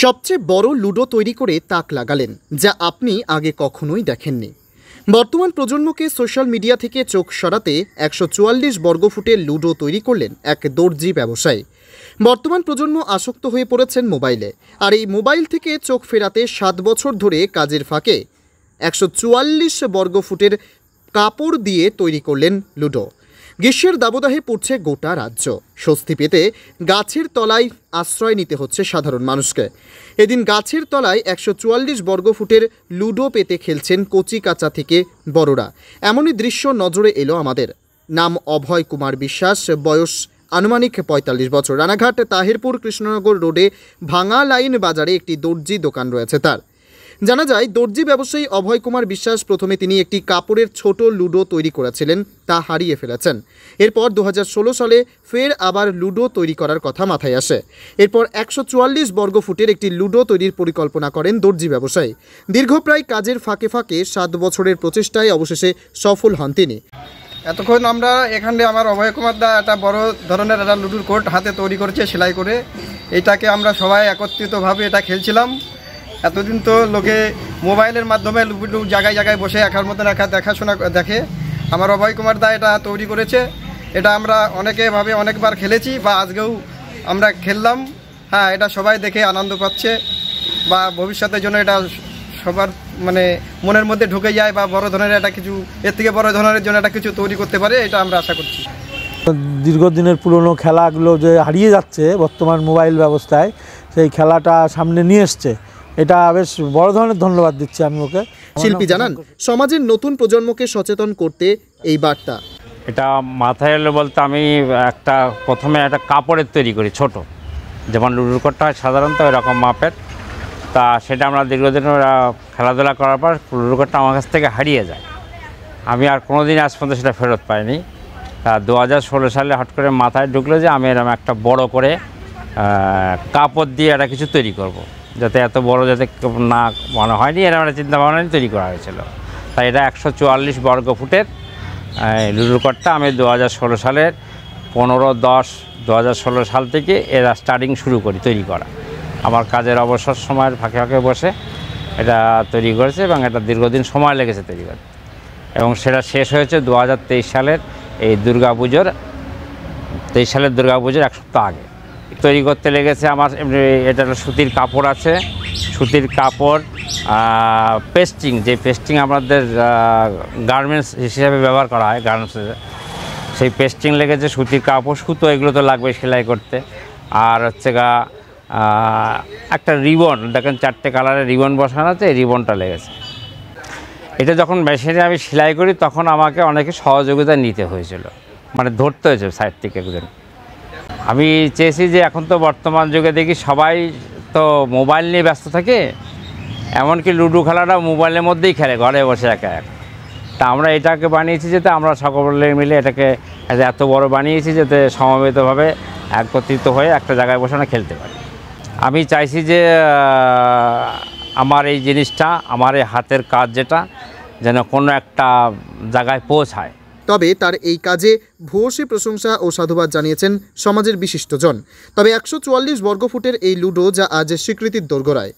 সবচেয়ে বড় লুডো তৈরি করে তাক লাগালেন, যা আপনি আগে কখনোই দেখেননি। বর্তমান প্রজন্মকে সোশ্যাল মিডিয়া থেকে চোখ সরাতে 144 বর্গফুটের লুডো তৈরি করলেন এক দর্জি ব্যবসায়ী। বর্তমান প্রজন্ম আসক্ত হয়ে পড়েছেন মোবাইলে, আর এই মোবাইল থেকে চোখ ফেরাতে 7 বছর ধরে কাজের ফাঁকে 144 বর্গফুটের কাপড় দিয়ে তৈরি করলেন লুডো। গ্রীষ্মের দাবদাহে পড়ছে গোটা রাজ্য। স্বস্তি পেতে গাছের তলায় আশ্রয় নিতে হচ্ছে সাধারণ মানুষকে। এদিন গাছের তলায় 144 বর্গফুটের লুডো পেতে খেলছেন কচি কাঁচা থেকে বড়রা। এমনই দৃশ্য নজরে এলো আমাদের। নাম অভয় কুমার বিশ্বাস, বয়স আনুমানিক 45 বছর। রানাঘাট তাহিরপুর কৃষ্ণনগর রোডে ভাঙা লাইন বাজারে একটি দর্জি দোকান রয়েছে তার। জানা যায়, দর্জি ব্যবসায়ী অভয় কুমার বিশ্বাস প্রথমে তিনি একটি কাপড়ের ছোট লুডো তৈরি করেছিলেন, তা হারিয়ে ফেলেছেন। এরপর 2016 সালে ফের আবার লুডো তৈরি করার কথা মাথায় আসে। এরপর 144 বর্গফুটের একটি লুডো তৈরির পরিকল্পনা করেন দর্জি ব্যবসায়ী। দীর্ঘ প্রায় কাজের ফাঁকে ফাঁকে 7 বছরের প্রচেষ্টায় অবশেষে সফল হন তিনি। এতক্ষণ আমরা এখানে আমার অভয় কুমার দা একটা বড় ধরনের একটা লুডোর কোর্ট হাতে তৈরি করেছে সেলাই করে। এটাকে আমরা সবাই একত্রিতভাবে এটা খেলছিলাম। এতদিন তো লোকে মোবাইলের মাধ্যমে লুডো জায়গায় জায়গায় বসে একার মতন একা দেখাশোনা দেখে। আমার অভয় কুমার দা এটা তৈরি করেছে। এটা আমরা অনেকেভাবে অনেকবার খেলেছি বা আজকেও আমরা খেললাম। হ্যাঁ, এটা সবাই দেখে আনন্দ পাচ্ছে বা ভবিষ্যতের জন্য এটা সবার মনের মধ্যে ঢুকে যায় বা বড় ধরনের একটা কিছু, এর থেকে বড় ধরনের জন্য একটা কিছু তৈরি করতে পারে, এটা আমরা আশা করছি। দীর্ঘদিনের পুরনো খেলাগুলো যে হারিয়ে যাচ্ছে বর্তমান মোবাইল ব্যবস্থায়, সেই খেলাটা সামনে নিয়ে এসছে, এটা বেশ বড় ধরনের ধন্যবাদ দিচ্ছি আমি ওকে। শিল্পী জানান, সমাজের নতুন প্রজন্মকে সচেতন করতে এই বার্তা। এটা মাথায় এলো বলতে আমি প্রথমে একটা কাপড়ের তৈরি করি ছোট, যেমন লুডোর কোর্টটা হয় সাধারণত এরকম মাপের। তা সেটা আমরা দীর্ঘদিন খেলাধুলা করার পর লুডোর কোর্টটা আমার কাছ থেকে হারিয়ে যায়। আমি আর কোনো দিন আজ পর্যন্ত সেটা ফেরত পাইনি। তা 2016 সালে হঠাৎ করে মাথায় ঢুকলো যে আমি এরকম একটা বড় করে কাপড় দিয়ে একটা কিছু তৈরি করব, যাতে এত বড় যাতে না মনে হয়নি, এরকম একটা চিন্তাভাবনা নিয়ে তৈরি করা হয়েছিল। তাই এটা 144 বর্গফুটের লুডোর কোর্টটা আমি 2016 সালের 15/10/2016 সাল থেকে এরা স্টার্টিং শুরু করি তৈরি করা। আমার কাজের অবসর সময়ের ফাঁকে ফাঁকে বসে এটা তৈরি করেছে এবং এটা দীর্ঘদিন সময় লেগেছে তৈরি করতে, এবং সেটা শেষ হয়েছে 2023 সালের এই দুর্গাপুজোর 1 সপ্তাহ আগে। তৈরি করতে লেগেছে আমার এটা সুতির কাপড় আছে, সুতির কাপড় পেস্টিং, যে পেস্টিং আমাদের গার্মেন্টস হিসেবে ব্যবহার করা হয় গার্মেন্টসে, সেই পেস্টিং লেগেছে, সুতির কাপড়, সুতো, এগুলো তো লাগবে সেলাই করতে। আর হচ্ছে একটা রিবন, দেখেন 4টে কালারের রিবন বসানো আছে, এই রিবনটা লেগেছে। এটা যখন মেশিনে আমি সেলাই করি তখন আমাকে অনেকে সহযোগিতা নিতে হয়েছিল, ধরতে হয়েছে সাইড থেকে একজন। আমি চেয়েছি যে এখন তো বর্তমান যুগে দেখি সবাই তো মোবাইল নিয়ে ব্যস্ত থাকে, এমনকি লুডো খেলাটা মোবাইলের মধ্যেই খেলে ঘরে বসে একা একা। তা আমরা এটাকে বানিয়েছি যাতে আমরা সকলে মিলে এটাকে এত বড় বানিয়েছি যাতে সমবেতভাবে একত্রিত হয়ে একটা জায়গায় বসে আমরা খেলতে পারি। আমি চাইছি যে আমার এই জিনিসটা, আমার এই হাতের কাজ যেটা, যেন কোনো একটা জায়গায় পৌঁছায়। তবে তার এই কাজে ভূয়সী প্রশংসা ও সাধুবাদ জানিয়েছেন সমাজের বিশিষ্টজন। তবে 144 বর্গফুটের এই লুডো যা আজ স্বীকৃতির দোরগোড়ায়।